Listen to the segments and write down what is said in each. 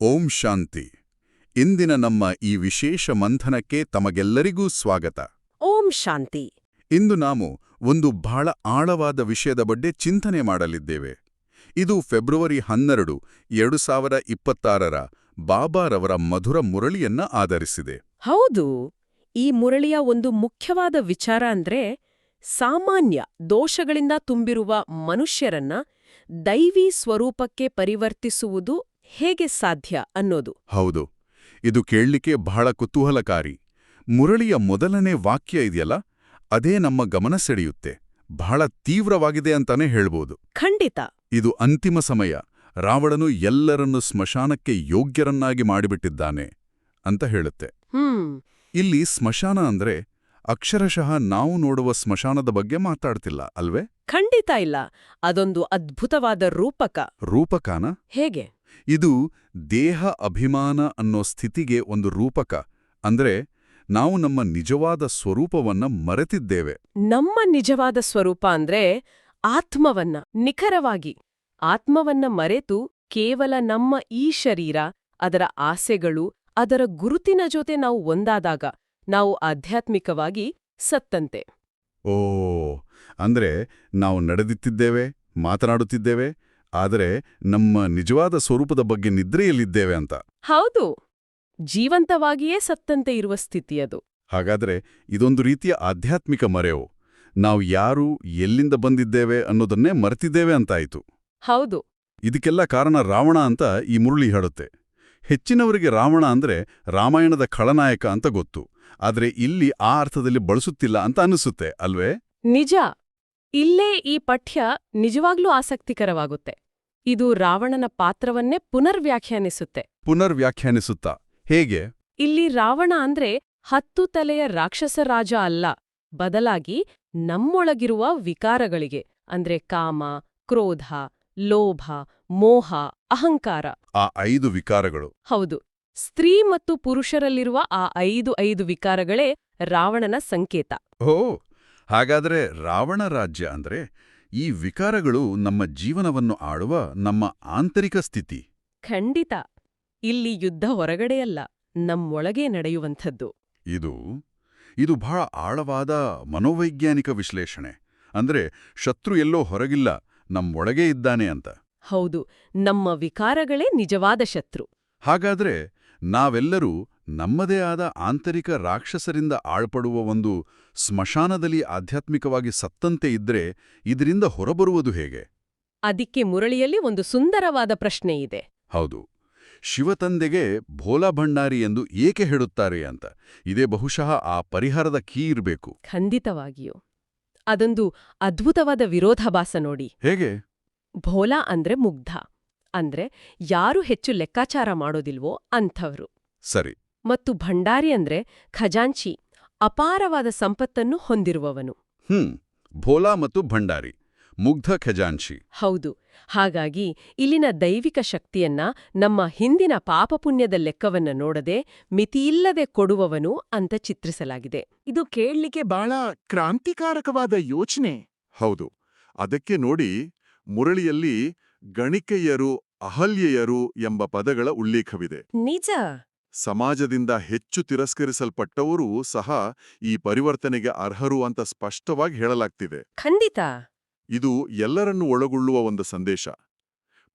ಓಂ ಶಾಂತಿ. ಇಂದಿನ ನಮ್ಮ ಈ ವಿಶೇಷ ಮಂಥನಕ್ಕೆ ತಮಗೆಲ್ಲರಿಗೂ ಸ್ವಾಗತ. ಓಂ ಶಾಂತಿ. ಇಂದು ನಾವು ಒಂದು ಬಹಳ ಆಳವಾದ ವಿಷಯದ ಬಗ್ಗೆ ಚಿಂತನೆ ಮಾಡಲಿದ್ದೇವೆ. ಇದು ಫೆಬ್ರವರಿ 12, 2026ರ ಬಾಬಾರವರ ಮಧುರ ಮುರಳಿಯನ್ನ ಆಧರಿಸಿದೆ. ಹೌದು, ಈ ಮುರಳಿಯ ಒಂದು ಮುಖ್ಯವಾದ ವಿಚಾರ ಅಂದ್ರೆ ಸಾಮಾನ್ಯ ದೋಷಗಳಿಂದ ತುಂಬಿರುವ ಮನುಷ್ಯರನ್ನ ದೈವಿ ಸ್ವರೂಪಕ್ಕೆ ಪರಿವರ್ತಿಸುವುದು ಹೇಗೆ ಸಾಧ್ಯ ಅನ್ನೋದು. ಹೌದು, ಇದು ಕೇಳಲಿಕ್ಕೆ ಬಹಳ ಕುತೂಹಲಕಾರಿ. ಮುರಳಿಯ ಮೊದಲನೇ ವಾಕ್ಯ ಇದೆಯಲ್ಲ, ಅದೇ ನಮ್ಮ ಗಮನ ಸೆಳೆಯುತ್ತೆ. ಬಹಳ ತೀವ್ರವಾಗಿದೆ ಅಂತಾನೆ ಹೇಳ್ಬೋದು. ಖಂಡಿತ. ಇದು ಅಂತಿಮ ಸಮಯ. ರಾವಣನು ಎಲ್ಲರನ್ನೂ ಸ್ಮಶಾನಕ್ಕೆ ಯೋಗ್ಯರನ್ನಾಗಿ ಮಾಡಿಬಿಟ್ಟಿದ್ದಾನೆ ಅಂತ ಹೇಳುತ್ತೆ. ಇಲ್ಲಿ ಸ್ಮಶಾನ ಅಂದ್ರೆ ಅಕ್ಷರಶಃ ನಾವು ನೋಡುವ ಸ್ಮಶಾನದ ಬಗ್ಗೆ ಮಾತಾಡ್ತಿಲ್ಲ ಅಲ್ವೇ? ಖಂಡಿತ ಇಲ್ಲ. ಅದೊಂದು ಅದ್ಭುತವಾದ ರೂಪಕ. ರೂಪಕಾನ? ಹೇಗೆ? ಇದು ದೇಹ ಅಭಿಮಾನ ಅನ್ನೋ ಸ್ಥಿತಿಗೆ ಒಂದು ರೂಪಕ. ಅಂದ್ರೆ ನಾವು ನಮ್ಮ ನಿಜವಾದ ಸ್ವರೂಪವನ್ನ ಮರೆತಿದ್ದೇವೆ. ನಮ್ಮ ನಿಜವಾದ ಸ್ವರೂಪ ಅಂದ್ರೆ ಆತ್ಮವನ್ನ, ನಿಖರವಾಗಿ ಆತ್ಮವನ್ನ ಮರೆತು ಕೇವಲ ನಮ್ಮ ಈ ಶರೀರ, ಅದರ ಆಸೆಗಳು, ಅದರ ಗುರುತಿನ ಜೊತೆ ನಾವು ಒಂದಾದಾಗ ನಾವು ಆಧ್ಯಾತ್ಮಿಕವಾಗಿ ಸತ್ತಂತೆ. ಓ, ಅಂದ್ರೆ ನಾವು ನಡೆದಿತ್ತಿದ್ದೇವೆ, ಮಾತನಾಡುತ್ತಿದ್ದೇವೆ, ಆದರೆ ನಮ್ಮ ನಿಜವಾದ ಸ್ವರೂಪದ ಬಗ್ಗೆ ನಿದ್ರೆಯಲ್ಲಿದ್ದೇವೆ ಅಂತ. ಹೌದು, ಜೀವಂತವಾಗಿಯೇ ಸತ್ತಂತೆ ಇರುವ ಸ್ಥಿತಿಯದು. ಹಾಗಾದ್ರೆ ಇದೊಂದು ರೀತಿಯ ಆಧ್ಯಾತ್ಮಿಕ ಮರೆವು. ನಾವು ಯಾರು, ಎಲ್ಲಿಂದ ಬಂದಿದ್ದೇವೆ ಅನ್ನೋದನ್ನೇ ಮರೆತಿದ್ದೇವೆ ಅಂತಾಯಿತು. ಹೌದು. ಇದಕ್ಕೆಲ್ಲ ಕಾರಣ ರಾವಣ ಅಂತ ಈ ಮುರಳಿ ಹೇಳುತ್ತೆ. ಹೆಚ್ಚಿನವರಿಗೆ ರಾವಣ ಅಂದ್ರೆ ರಾಮಾಯಣದ ಖಳನಾಯಕ ಅಂತ ಗೊತ್ತು. ಆದ್ರೆ ಇಲ್ಲಿ ಆ ಅರ್ಥದಲ್ಲಿ ಬಳಸುತ್ತಿಲ್ಲ ಅಂತ ಅನಿಸುತ್ತೆ ಅಲ್ವೇ? ನಿಜ. ಇಲ್ಲೇ ಈ ಪಠ್ಯ ನಿಜವಾಗ್ಲೂ ಆಸಕ್ತಿಕರವಾಗುತ್ತೆ. ಇದು ರಾವಣನ ಪಾತ್ರವನ್ನೇ ಪುನರ್ವ್ಯಾಖ್ಯಾನಿಸುತ್ತಾ? ಹೇಗೆ? ಇಲ್ಲಿ ರಾವಣ ಅಂದ್ರೆ 10 ತಲೆಯ ರಾಕ್ಷಸ ರಾಜ ಅಲ್ಲ, ಬದಲಾಗಿ ನಮ್ಮೊಳಗಿರುವ ವಿಕಾರಗಳಿಗೆ ಅಂದ್ರೆ ಕಾಮ, ಕ್ರೋಧ, ಲೋಭ, ಮೋಹ, ಅಹಂಕಾರ. ಆ 5 ವಿಕಾರಗಳು. ಹೌದು, ಸ್ತ್ರೀ ಮತ್ತು ಪುರುಷರಲ್ಲಿರುವ ಆ 5 ವಿಕಾರಗಳೇ ರಾವಣನ ಸಂಕೇತ. ಓ, ಹಾಗಾದ್ರೆ ರಾವಣ ರಾಜ್ಯ ಅಂದ್ರೆ ಈ ವಿಕಾರಗಳು ನಮ್ಮ ಜೀವನವನ್ನು ಆಳುವ ನಮ್ಮ ಆಂತರಿಕ ಸ್ಥಿತಿ. ಖಂಡಿತ. ಇಲ್ಲಿ ಯುದ್ಧ ಹೊರಗಡೆಯಲ್ಲ, ನಮ್ಮೊಳಗೇ ನಡೆಯುವಂಥದ್ದು. ಇದು ಬಹಳ ಆಳವಾದ ಮನೋವೈಜ್ಞಾನಿಕ ವಿಶ್ಲೇಷಣೆ. ಅಂದ್ರೆ ಶತ್ರು ಎಲ್ಲೋ ಹೊರಗಿಲ್ಲ, ನಮ್ಮೊಳಗೇ ಇದ್ದಾನೆ ಅಂತ. ಹೌದು, ನಮ್ಮ ವಿಕಾರಗಳೇ ನಿಜವಾದ ಶತ್ರು. ಹಾಗಾದ್ರೆ ನಾವೆಲ್ಲರೂ ನಮ್ಮದೇ ಆದ ಆಂತರಿಕ ರಾಕ್ಷಸರಿಂದ ಆಳ್ಪಡುವ ಒಂದು ಸ್ಮಶಾನದಲ್ಲಿ ಆಧ್ಯಾತ್ಮಿಕವಾಗಿ ಸತ್ತಂತೆ ಇದ್ರೆ ಇದರಿಂದ ಹೊರಬರುವುದು ಹೇಗೆ? ಅದಕ್ಕೆ ಮುರಳಿಯಲ್ಲಿ ಒಂದು ಸುಂದರವಾದ ಪ್ರಶ್ನೆ ಇದೆ. ಹೌದು, ಶಿವತಂದೆಗೆ ಭೋಲಾ ಭಂಡಾರಿ ಎಂದು ಏಕೆ ಹೇಳುತ್ತಾರೆ ಅಂತ. ಇದೇ ಬಹುಶಃ ಆ ಪರಿಹಾರದ ಕೀ ಇರಬೇಕು. ಖಂಡಿತವಾಗಿಯೂ. ಅದೊಂದು ಅದ್ಭುತವಾದ ವಿರೋಧಾಭಾಸ ನೋಡಿ. ಹೇಗೆ? ಭೋಲಾ ಅಂದ್ರೆ ಮುಗ್ಧ, ಅಂದ್ರೆ ಯಾರು ಹೆಚ್ಚು ಲೆಕ್ಕಾಚಾರ ಮಾಡೋದಿಲ್ವೋ ಅಂಥವ್ರು. ಸರಿ. ಮತ್ತು ಭಂಡಾರಿ ಅಂದ್ರೆ ಖಜಾಂಚಿ, ಅಪಾರವಾದ ಸಂಪತ್ತನ್ನು ಹೊಂದಿರುವವನು. ಭೋಲಾ ಮತ್ತು ಭಂಡಾರಿ, ಮುಗ್ಧ ಖಜಾಂಚಿ. ಹೌದು. ಹಾಗಾಗಿ ಇಲ್ಲಿನ ದೈವಿಕ ಶಕ್ತಿಯನ್ನ ನಮ್ಮ ಹಿಂದಿನ ಪಾಪಪುಣ್ಯದ ಲೆಕ್ಕವನ್ನ ನೋಡದೆ ಮಿತಿಯಿಲ್ಲದೆ ಕೊಡುವವನು ಅಂತ ಚಿತ್ರಿಸಲಾಗಿದೆ. ಇದು ಕೇಳಲಿಕ್ಕೆ ಬಹಳ ಕ್ರಾಂತಿಕಾರಕವಾದ ಯೋಚನೆ. ಹೌದು. ಅದಕ್ಕೆ ನೋಡಿ, ಮುರಳಿಯಲ್ಲಿ ಗಣಿಕೆಯರು, ಅಹಲ್ಯೆಯರು ಎಂಬ ಪದಗಳ ಉಲ್ಲೇಖವಿದೆ. ನಿಜ. ಸಮಾಜದಿಂದ ಹೆಚ್ಚು ತಿರಸ್ಕರಿಸಲ್ಪಟ್ಟವರೂ ಸಹ ಈ ಪರಿವರ್ತನೆಗೆ ಅರ್ಹರು ಅಂತ ಸ್ಪಷ್ಟವಾಗಿ ಹೇಳಲಾಗ್ತಿದೆ. ಖಂಡಿತ. ಇದು ಎಲ್ಲರನ್ನೂ ಒಳಗೊಳ್ಳುವ ಒಂದು ಸಂದೇಶ.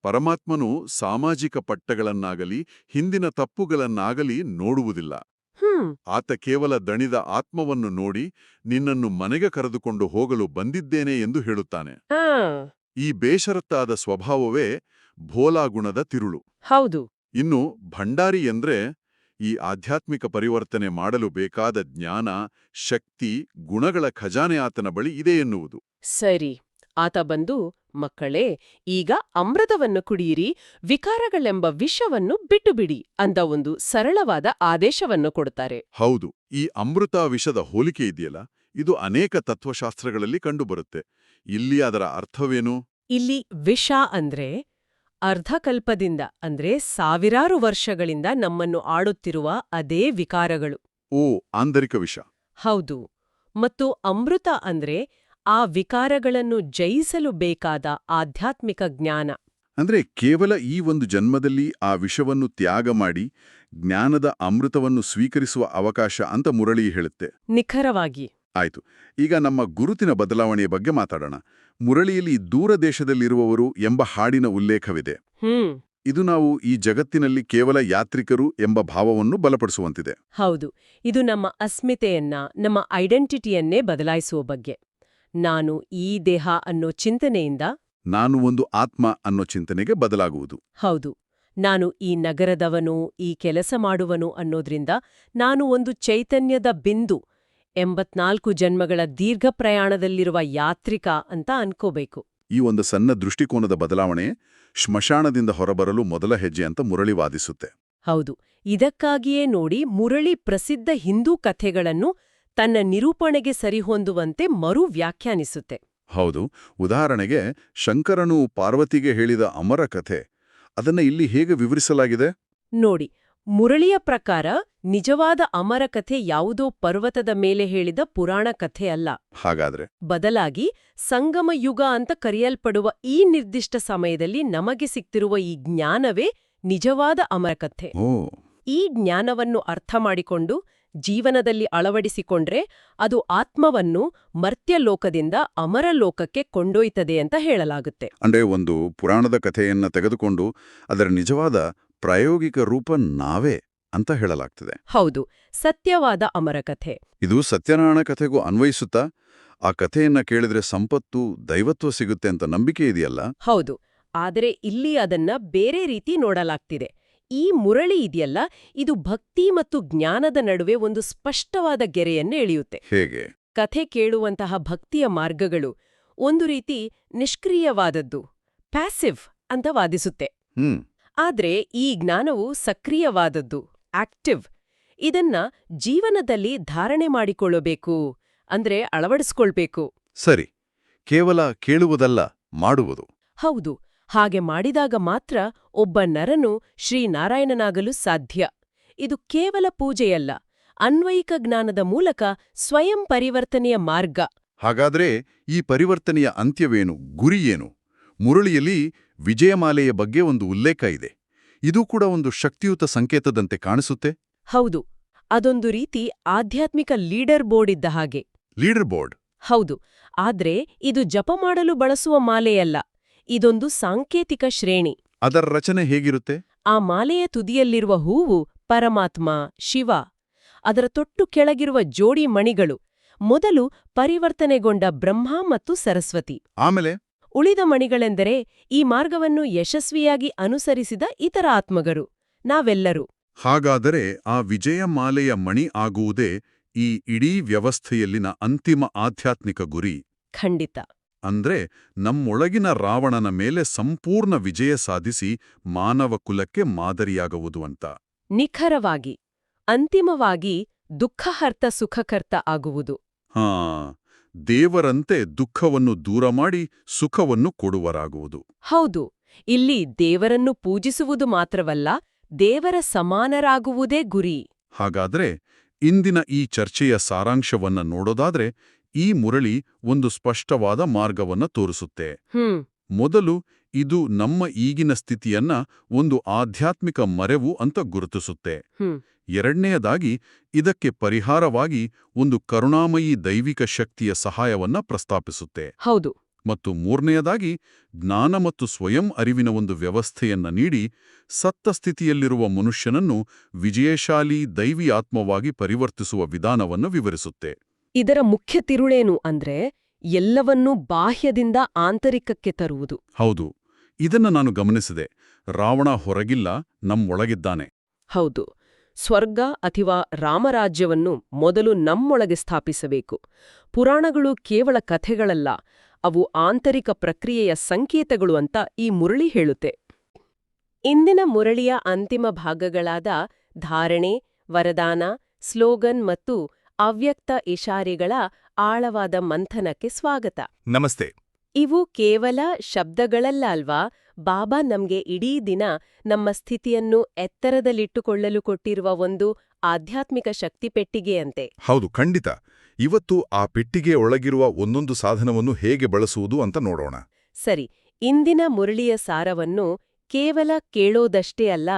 ಪರಮಾತ್ಮನು ಸಾಮಾಜಿಕ ಪಟ್ಟಗಳನ್ನಾಗಲಿ ಹಿಂದಿನ ತಪ್ಪುಗಳನ್ನಾಗಲಿ ನೋಡುವುದಿಲ್ಲ. ಆತ ಕೇವಲ ದಣಿದ ಆತ್ಮವನ್ನು ನೋಡಿ ನಿನ್ನನ್ನು ಮನೆಗೆ ಕರೆದುಕೊಂಡು ಹೋಗಲು ಬಂದಿದ್ದೇನೆ ಎಂದು ಹೇಳುತ್ತಾನೆ. ಈ ಬೇಷರತ್ತಾದ ಸ್ವಭಾವವೇ ಭೋಲಾ ಗುಣದ ತಿರುಳು. ಹೌದು. ಇನ್ನು ಭಂಡಾರಿ ಎಂದ್ರೆ ಈ ಆಧ್ಯಾತ್ಮಿಕ ಪರಿವರ್ತನೆ ಮಾಡಲು ಬೇಕಾದ ಜ್ಞಾನ, ಶಕ್ತಿ, ಗುಣಗಳ ಖಜಾನೆ ಆತನ ಬಳಿ ಇದೆ ಎನ್ನುವುದು. ಸರಿ. ಆತ ಬಂದು, ಮಕ್ಕಳೇ, ಈಗ ಅಮೃತವನ್ನು ಕುಡಿಯಿರಿ, ವಿಕಾರಗಳೆಂಬ ವಿಷವನ್ನು ಬಿಟ್ಟುಬಿಡಿ ಅಂತ ಒಂದು ಸರಳವಾದ ಆದೇಶವನ್ನು ಕೊಡುತ್ತಾರೆ. ಹೌದು. ಈ ಅಮೃತ ವಿಷದ ಹೋಲಿಕೆ ಇದೆಯಲ್ಲ, ಇದು ಅನೇಕ ತತ್ವಶಾಸ್ತ್ರಗಳಲ್ಲಿ ಕಂಡುಬರುತ್ತೆ. ಇಲ್ಲಿ ಅದರ ಅರ್ಥವೇನು? ಇಲ್ಲಿ ವಿಷ ಅಂದ್ರೆ ಅರ್ಧಕಲ್ಪದಿಂದ ಅಂದ್ರೆ ಸಾವಿರಾರು ವರ್ಷಗಳಿಂದ ನಮ್ಮನ್ನು ಆಡುತ್ತಿರುವ ಅದೇ ವಿಕಾರಗಳು. ಓ, ಆಂತರಿಕ ವಿಷ. ಹೌದು. ಮತ್ತು ಅಮೃತ ಅಂದ್ರೆ ಆ ವಿಕಾರಗಳನ್ನು ಜಯಿಸಲು ಬೇಕಾದ ಆಧ್ಯಾತ್ಮಿಕ ಜ್ಞಾನ. ಅಂದ್ರೆ ಕೇವಲ ಈ ಒಂದು ಜನ್ಮದಲ್ಲಿ ಆ ವಿಷವನ್ನು ತ್ಯಾಗ ಮಾಡಿ ಜ್ಞಾನದ ಅಮೃತವನ್ನು ಸ್ವೀಕರಿಸುವ ಅವಕಾಶ ಅಂತ ಮುರಳಿ ಹೇಳುತ್ತೆ. ನಿಖರವಾಗಿ. ಆಯ್ತು. ಈಗ ನಮ್ಮ ಗುರುತಿನ ಬದಲಾವಣೆಯ ಬಗ್ಗೆ ಮಾತಾಡೋಣ. ಮುರಳಿಯಲ್ಲಿ ದೂರ ದೇಶದಲ್ಲಿರುವವರು ಎಂಬ ಹಾಡಿನ ಉಲ್ಲೇಖವಿದೆ. ಇದು ನಾವು ಈ ಜಗತ್ತಿನಲ್ಲಿ ಕೇವಲ ಯಾತ್ರಿಕರು ಎಂಬ ಭಾವವನ್ನು ಬಲಪಡಿಸುವಂತಿದೆ. ಹೌದು, ಇದು ನಮ್ಮ ಅಸ್ಮಿತೆಯನ್ನ, ನಮ್ಮ ಐಡೆಂಟಿಟಿಯನ್ನೇ ಬದಲಾಯಿಸುವ ಬಗ್ಗೆ. ನಾನು ಈ ದೇಹ ಅನ್ನೋ ಚಿಂತನೆಯಿಂದ ನಾನು ಒಂದು ಆತ್ಮ ಅನ್ನೋ ಚಿಂತನೆಗೆ ಬದಲಾಗುವುದು. ಹೌದು, ನಾನು ಈ ನಗರದವನು, ಈ ಕೆಲಸ ಮಾಡುವನು ಅನ್ನೋದ್ರಿಂದ ನಾನು ಒಂದು ಚೈತನ್ಯದ ಬಿಂದು, 84 ಜನ್ಮಗಳ ದೀರ್ಘ ಪ್ರಯಾಣದಲ್ಲಿರುವ ಯಾತ್ರಿಕ ಅಂತ ಅನ್ಕೋಬೇಕು. ಈ ಒಂದು ಸಣ್ಣ ದೃಷ್ಟಿಕೋನದ ಬದಲಾವಣೆ ಶ್ಮಶಾನದಿಂದ ಹೊರಬರಲು ಮೊದಲ ಹೆಜ್ಜೆ ಅಂತ ಮುರಳಿ ವಾದಿಸುತ್ತೆ. ಹೌದು, ಇದಕ್ಕಾಗಿಯೇ ನೋಡಿ ಮುರಳಿ ಪ್ರಸಿದ್ಧ ಹಿಂದೂ ಕಥೆಗಳನ್ನು ತನ್ನ ನಿರೂಪಣೆಗೆ ಸರಿಹೊಂದುವಂತೆ ಮರು ವ್ಯಾಖ್ಯಾನಿಸುತ್ತೆ. ಹೌದು, ಉದಾಹರಣೆಗೆ ಶಂಕರನು ಪಾರ್ವತಿಗೆ ಹೇಳಿದ ಅಮರ ಕಥೆ, ಅದನ್ನ ಇಲ್ಲಿ ಹೇಗೆ ವಿವರಿಸಲಾಗಿದೆ ನೋಡಿ, ಮುರಳಿಯ ಪ್ರಕಾರ ನಿಜವಾದ ಅಮರ ಕಥೆ ಯಾವುದೋ ಪರ್ವತದ ಮೇಲೆ ಹೇಳಿದ ಪುರಾಣ ಕಥೆ ಅಲ್ಲ. ಹಾಗಾದ್ರೆ ಬದಲಾಗಿ ಸಂಗಮ ಯುಗ ಅಂತ ಕರೆಯಲ್ಪಡುವ ಈ ನಿರ್ದಿಷ್ಟ ಸಮಯದಲ್ಲಿ ನಮಗೆ ಸಿಕ್ತಿರುವ ಈ ಜ್ಞಾನವೇ ನಿಜವಾದ ಅಮರಕಥೆ. ಈ ಜ್ಞಾನವನ್ನು ಅರ್ಥ ಮಾಡಿಕೊಂಡು ಜೀವನದಲ್ಲಿ ಅಳವಡಿಸಿಕೊಂಡ್ರೆ ಅದು ಆತ್ಮವನ್ನು ಮರ್ತ್ಯಲೋಕದಿಂದ ಅಮರಲೋಕಕ್ಕೆ ಕೊಂಡೊಯ್ತದೆ ಅಂತ ಹೇಳಲಾಗುತ್ತೆ. ಅಂದ್ರೆ ಒಂದು ಪುರಾಣದ ಕಥೆಯನ್ನ ತೆಗೆದುಕೊಂಡು ಅದರ ನಿಜವಾದ ಪ್ರಾಯೋಗಿಕ ರೂಪ ನಾವೇ ಅಂತ ಹೇಳಲಾಗ್ತದೆ. ಹೌದು, ಸತ್ಯವಾದ ಅಮರಕಥೆ. ಇದು ಸತ್ಯನಾರಾಯಣ ಕಥೆಗೂ ಅನ್ವಯಿಸುತ್ತಾ? ಆ ಕಥೆಯನ್ನ ಕೇಳಿದ್ರೆ ಸಂಪತ್ತು, ದೈವತ್ವ ಸಿಗುತ್ತೆ ಅಂತ ನಂಬಿಕೆ ಇದೆಯಲ್ಲ? ಹೌದು, ಆದರೆ ಇಲ್ಲಿ ಅದನ್ನ ಬೇರೆ ರೀತಿ ನೋಡಲಾಗ್ತಿದೆ. ಈ ಮುರಳಿ ಇದೆಯಲ್ಲ, ಇದು ಭಕ್ತಿ ಮತ್ತು ಜ್ಞಾನದ ನಡುವೆ ಒಂದು ಸ್ಪಷ್ಟವಾದ ಗೆರೆಯನ್ನು ಎಳೆಯುತ್ತೆ. ಹೇಗೆ? ಕಥೆ ಕೇಳುವಂತಹ ಭಕ್ತಿಯ ಮಾರ್ಗಗಳು ಒಂದು ರೀತಿ ನಿಷ್ಕ್ರಿಯವಾದದ್ದು, ಪ್ಯಾಸಿವ್ ಅಂತ ವಾದಿಸುತ್ತೆ. ಆದ್ರೆ ಈ ಜ್ಞಾನವು ಸಕ್ರಿಯವಾದದ್ದು, ಆಕ್ಟಿವ್. ಇದನ್ನ ಜೀವನದಲ್ಲಿ ಧಾರಣೆ ಮಾಡಿಕೊಳ್ಳಬೇಕು, ಅಂದ್ರೆ ಅಳವಡಿಸ್ಕೊಳ್ಬೇಕು. ಸರಿ, ಕೇವಲ ಕೇಳುವುದಲ್ಲ, ಮಾಡುವುದು. ಹೌದು, ಹಾಗೆ ಮಾಡಿದಾಗ ಮಾತ್ರ ಒಬ್ಬ ನರನು ಶ್ರೀನಾರಾಯಣನಾಗಲು ಸಾಧ್ಯ. ಇದು ಕೇವಲ ಪೂಜೆಯಲ್ಲ, ಅನ್ವಯಿಕ ಜ್ಞಾನದ ಮೂಲಕ ಸ್ವಯಂ ಪರಿವರ್ತನೆಯ ಮಾರ್ಗ. ಹಾಗಾದ್ರೆ ಈ ಪರಿವರ್ತನೆಯ ಅಂತ್ಯವೇನು, ಗುರಿಯೇನು? ಮುರಳಿಯಲ್ಲಿ ವಿಜಯಮಾಲೆಯ ಬಗ್ಗೆ ಒಂದು ಉಲ್ಲೇಖ ಇದೆ. ಇದು ಕೂಡ ಒಂದು ಶಕ್ತಿಯುತ ಸಂಕೇತದಂತೆ ಕಾಣಿಸುತ್ತೆ. ಹೌದು, ಅದೊಂದು ರೀತಿ ಆಧ್ಯಾತ್ಮಿಕ ಲೀಡರ್ ಬೋರ್ಡ್ ಇದ್ದ ಹಾಗೆ. Leader board? ಹೌದು, ಆದ್ರೆ ಇದು ಜಪ ಮಾಡಲು ಬಳಸುವ ಮಾಲೆಯಲ್ಲ. ಇದೊಂದು ಸಾಂಕೇತಿಕ ಶ್ರೇಣಿ. ಅದರ ರಚನೆ ಹೇಗಿರುತ್ತೆ? ಆ ಮಾಲೆಯ ತುದಿಯಲ್ಲಿರುವ ಹೂವು ಪರಮಾತ್ಮ, ಶಿವ. ಅದರ ತೊಟ್ಟು ಕೆಳಗಿರುವ ಜೋಡಿ ಮಣಿಗಳು ಮೊದಲು ಪರಿವರ್ತನೆಗೊಂಡ ಬ್ರಹ್ಮ ಮತ್ತು ಸರಸ್ವತಿ. ಆಮೇಲೆ ಉಳಿದ ಮಣಿಗಳೆಂದರೆ ಈ ಮಾರ್ಗವನ್ನು ಯಶಸ್ವಿಯಾಗಿ ಅನುಸರಿಸಿದ ಇತರ ಆತ್ಮಗರು, ನಾವೆಲ್ಲರೂ. ಹಾಗಾದರೆ ಆ ವಿಜಯಮಾಲೆಯ ಮಣಿ ಆಗುವುದೇ ಈ ಇಡೀ ವ್ಯವಸ್ಥೆಯಲ್ಲಿನ ಅಂತಿಮ ಆಧ್ಯಾತ್ಮಿಕ ಗುರಿ? ಖಂಡಿತ. ಅಂದ್ರೆ ನಮ್ಮೊಳಗಿನ ರಾವಣನ ಮೇಲೆ ಸಂಪೂರ್ಣ ವಿಜಯ ಸಾಧಿಸಿ ಮಾನವ ಕುಲಕ್ಕೆ ಮಾದರಿಯಾಗುವುದು ಅಂತ. ನಿಖರವಾಗಿ. ಅಂತಿಮವಾಗಿ ದುಃಖಹರ್ತ ಸುಖಕರ್ತ ಆಗುವುದು. ಹಾ, ದೇವರಂತೆ ದುಃಖವನ್ನು ದೂರ ಮಾಡಿ ಸುಖವನ್ನು ಕೊಡುವರಾಗುವುದು. ಹೌದು, ಇಲ್ಲಿ ದೇವರನ್ನು ಪೂಜಿಸುವುದು ಮಾತ್ರವಲ್ಲ, ದೇವರ ಸಮಾನರಾಗುವುದೇ ಗುರಿ. ಹಾಗಾದ್ರೆ ಇಂದಿನ ಈ ಚರ್ಚೆಯ ಸಾರಾಂಶವನ್ನ ನೋಡೋದಾದ್ರೆ ಈ ಮುರಳಿ ಒಂದು ಸ್ಪಷ್ಟವಾದ ಮಾರ್ಗವನ್ನ ತೋರಿಸುತ್ತೆ. ಮೊದಲು ಇದು ನಮ್ಮ ಈಗಿನ ಸ್ಥಿತಿಯನ್ನ ಒಂದು ಆಧ್ಯಾತ್ಮಿಕ ಮರೆವು ಅಂತ ಗುರುತಿಸುತ್ತೆ. ಎರಡನೆಯದಾಗಿ ಇದಕ್ಕೆ ಪರಿಹಾರವಾಗಿ ಒಂದು ಕರುಣಾಮಯಿ ದೈವಿಕ ಶಕ್ತಿಯ ಸಹಾಯವನ್ನ ಪ್ರಸ್ತಾಪಿಸುತ್ತೆ. ಹೌದು. ಮತ್ತು ಮೂರನೆಯದಾಗಿ ಜ್ಞಾನ ಮತ್ತು ಸ್ವಯಂ ಅರಿವಿನ ಒಂದು ವ್ಯವಸ್ಥೆಯನ್ನ ನೀಡಿ ಸತ್ತ ಸ್ಥಿತಿಯಲ್ಲಿರುವ ಮನುಷ್ಯನನ್ನು ವಿಜಯಶಾಲಿ ದೈವಿ ಆತ್ಮವಾಗಿ ಪರಿವರ್ತಿಸುವ ವಿಧಾನವನ್ನು ವಿವರಿಸುತ್ತೆ. ಇದರ ಮುಖ್ಯ ತಿರುಳೇನು ಅಂದ್ರೆ ಎಲ್ಲವನ್ನೂ ಬಾಹ್ಯದಿಂದ ಆಂತರಿಕಕ್ಕೆ ತರುವುದು. ಹೌದು, ಇದನ್ನ ನಾನು ಗಮನಿಸಿದೆ. ರಾವಣ ಹೊರಗಿಲ್ಲ, ನಮ್ಮೊಳಗಿದ್ದಾನೆ. ಹೌದು, ಸ್ವರ್ಗ ಅಥವಾ ರಾಮರಾಜ್ಯವನ್ನು ಮೊದಲು ನಮ್ಮೊಳಗೆ ಸ್ಥಾಪಿಸಬೇಕು. ಪುರಾಣಗಳು ಕೇವಲ ಕಥೆಗಳಲ್ಲ, ಅವು ಆಂತರಿಕ ಪ್ರಕ್ರಿಯೆಯ ಸಂಕೇತಗಳು ಅಂತ ಈ ಮುರಳಿ ಹೇಳುತ್ತೆ. ಇಂದಿನ ಮುರಳಿಯ ಅಂತಿಮ ಭಾಗಗಳಾದ ಧಾರಣೆ, ವರದಾನ, ಸ್ಲೋಗನ್ ಮತ್ತು ಅವ್ಯಕ್ತ ಇಶಾರೆಗಳ ಆಳವಾದ ಮಂಥನಕ್ಕೆ ಸ್ವಾಗತ. ನಮಸ್ತೆ. ಇವು ಕೇವಲ ಶಬ್ದಗಳಲ್ಲ ಅಲ್ವಾ? ಬಾಬಾ ನಮ್ಗೆ ಇಡೀ ದಿನ ನಮ್ಮ ಸ್ಥಿತಿಯನ್ನು ಎತ್ತರದಲ್ಲಿಟ್ಟುಕೊಳ್ಳಲು ಕೊಟ್ಟಿರುವ ಒಂದು ಆಧ್ಯಾತ್ಮಿಕ ಶಕ್ತಿ ಪೆಟ್ಟಿಗೆಯಂತೆ. ಹೌದು, ಖಂಡಿತ. ಇವತ್ತು ಆ ಪೆಟ್ಟಿಗೆ ಒಳಗಿರುವ ಒಂದೊಂದು ಸಾಧನವನ್ನು ಹೇಗೆ ಬಳಸುವುದು ಅಂತ ನೋಡೋಣ. ಸರಿ, ಇಂದಿನ ಮುರಳಿಯ ಸಾರವನ್ನು ಕೇವಲ ಕೇಳೋದಷ್ಟೇ ಅಲ್ಲ,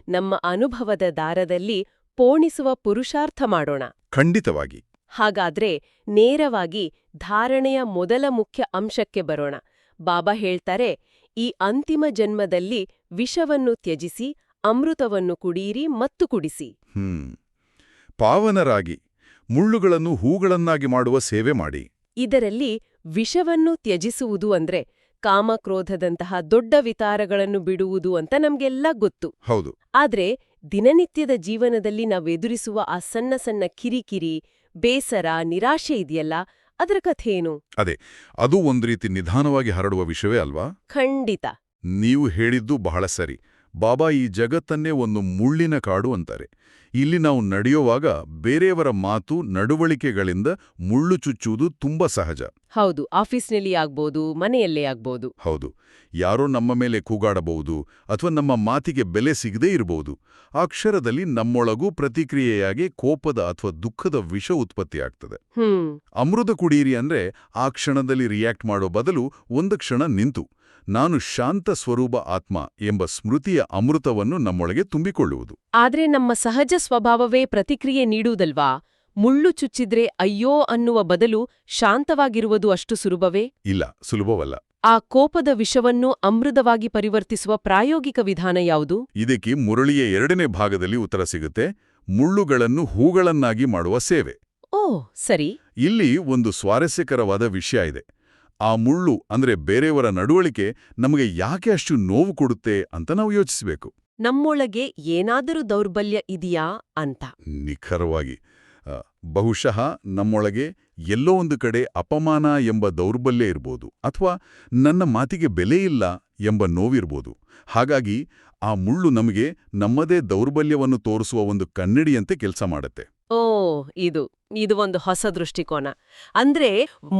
ನಮ್ಮ ಅನುಭವದ ದಾರದಲ್ಲಿ ಪೋಣಿಸುವ ಪುರುಷಾರ್ಥ ಮಾಡೋಣ. ಖಂಡಿತವಾಗಿ. ಹಾಗಾದ್ರೆ ನೇರವಾಗಿ ಧಾರಣೆಯ ಮೊದಲ ಮುಖ್ಯ ಅಂಶಕ್ಕೆ ಬರೋಣ. ಬಾಬಾ ಹೇಳ್ತಾರೆ, ಈ ಅಂತಿಮ ಜನ್ಮದಲ್ಲಿ ವಿಷವನ್ನು ತ್ಯಜಿಸಿ ಅಮೃತವನ್ನು ಕುಡಿಯಿರಿ ಮತ್ತು ಕುಡಿಸಿ. ಪಾವನರಾಗಿ ಮುಳ್ಳುಗಳನ್ನು ಹೂಗಳನ್ನಾಗಿ ಮಾಡುವ ಸೇವೆ ಮಾಡಿ. ಇದರಲ್ಲಿ ವಿಷವನ್ನು ತ್ಯಜಿಸುವುದು ಅಂದ್ರೆ ಕಾಮಕ್ರೋಧದಂತಹ ದೊಡ್ಡ ವಿತಾರಗಳನ್ನು ಬಿಡುವುದು ಅಂತ ನಮ್ಗೆಲ್ಲ ಗೊತ್ತು. ಹೌದು. ಆದ್ರೆ ದಿನನಿತ್ಯದ ಜೀವನದಲ್ಲಿ ನಾವೆದುರಿಸುವ ಆ ಸಣ್ಣ ಸಣ್ಣ ಕಿರಿಕಿರಿ, ಬೇಸರ, ನಿರಾಶೆ ಇದೆಯಲ್ಲ, ಅದರ ಕಥೆಯೇನು? ಅದೇ, ಅದು ಒಂದು ರೀತಿ ನಿಧಾನವಾಗಿ ಹರಡುವ ವಿಷಯವೇ ಅಲ್ವಾ? ಖಂಡಿತ. ನೀವು ಹೇಳಿದ್ದು ಬಹಳ ಸರಿ. ಬಾಬಾ ಈ ಜಗತ್ತನ್ನೇ ಒಂದು ಮುಳ್ಳಿನ ಕಾಡು ಅಂತಾರೆ. ಇಲ್ಲಿ ನಾವು ನಡೆಯುವಾಗ ಬೇರೆಯವರ ಮಾತು, ನಡವಳಿಕೆಗಳಿಂದ ಮುಳ್ಳು ಚುಚ್ಚುವುದು ತುಂಬಾ ಸಹಜ. ಹೌದು, ಆಫೀಸ್ನಲ್ಲಿ ಆಗ್ಬೋದು, ಮನೆಯಲ್ಲೇ ಆಗ್ಬೋದು. ಹೌದು, ಯಾರೋ ನಮ್ಮ ಮೇಲೆ ಕೂಗಾಡಬಹುದು ಅಥವಾ ನಮ್ಮ ಮಾತಿಗೆ ಬೆಲೆ ಸಿಗದೇ ಇರಬಹುದು. ಆ ಕ್ಷರದಲ್ಲಿ ನಮ್ಮೊಳಗೂ ಪ್ರತಿಕ್ರಿಯೆಯಾಗಿ ಕೋಪದ ಅಥವಾ ದುಃಖದ ವಿಷ ಉತ್ಪತ್ತಿಯಾಗ್ತದೆ. ಅಮೃತ ಕುಡಿಯಿರಿ ಅಂದ್ರೆ ಆ ಕ್ಷಣದಲ್ಲಿ ರಿಯಾಕ್ಟ್ ಮಾಡೋ ಬದಲು ಒಂದು ಕ್ಷಣ ನಿಂತು ನಾನು ಶಾಂತ ಸ್ವರೂಪ ಆತ್ಮ ಎಂಬ ಸ್ಮೃತಿಯ ಅಮೃತವನ್ನು ನಮ್ಮೊಳಗೆ ತುಂಬಿಕೊಳ್ಳುವುದು. ಆದ್ರೆ ನಮ್ಮ ಸಹಜ ಸ್ವಭಾವವೇ ಪ್ರತಿಕ್ರಿಯೆ ನೀಡುವುದಲ್ವಾ? ಮುಳ್ಳು ಚುಚ್ಚಿದ್ರೆ ಅಯ್ಯೋ ಅನ್ನುವ ಬದಲು ಶಾಂತವಾಗಿರುವುದು ಅಷ್ಟು ಸುಲಭವೇ? ಇಲ್ಲ, ಸುಲಭವಲ್ಲ. ಆ ಕೋಪದ ವಿಷವನ್ನು ಅಮೃತವಾಗಿ ಪರಿವರ್ತಿಸುವ ಪ್ರಾಯೋಗಿಕ ವಿಧಾನ ಯಾವುದು? ಇದಕ್ಕೆ ಮುರಳಿಯ 2ನೇ ಭಾಗದಲ್ಲಿ ಉತ್ತರ ಸಿಗುತ್ತೆ. ಮುಳ್ಳುಗಳನ್ನು ಹೂಗಳನ್ನಾಗಿ ಮಾಡುವ ಸೇವೆ. ಓ ಸರಿ. ಇಲ್ಲಿ ಒಂದು ಸ್ವಾರಸ್ಯಕರವಾದ ವಿಷಯ ಇದೆ. ಆ ಮುಳ್ಳು ಅಂದ್ರೆ ಬೇರೆಯವರ ನಡವಳಿಕೆ ನಮಗೆ ಯಾಕೆ ಅಷ್ಟು ನೋವು ಕೊಡುತ್ತೆ ಅಂತ ನಾವು ಯೋಚಿಸಬೇಕು. ನಮ್ಮೊಳಗೆ ಏನಾದರೂ ದೌರ್ಬಲ್ಯ ಇದೆಯಾ ಅಂತ. ನಿಖರವಾಗಿ. ಬಹುಶಃ ನಮ್ಮೊಳಗೆ ಎಲ್ಲೋ ಒಂದು ಕಡೆ ಅಪಮಾನ ಎಂಬ ದೌರ್ಬಲ್ಯ ಇರ್ಬೋದು, ಅಥವಾ ನನ್ನ ಮಾತಿಗೆ ಬೆಲೆ ಇಲ್ಲ ಎಂಬ ನೋವಿರ್ಬೋದು. ಹಾಗಾಗಿ ಆ ಮುಳ್ಳು ನಮಗೆ ನಮ್ಮದೇ ದೌರ್ಬಲ್ಯವನ್ನು ತೋರಿಸುವ ಒಂದು ಕನ್ನಡಿಯಂತೆ ಕೆಲಸ ಮಾಡುತ್ತೆ. ಓ ಇದು ಒಂದು ಹೊಸ ದೃಷ್ಟಿಕೋನ. ಅಂದ್ರೆ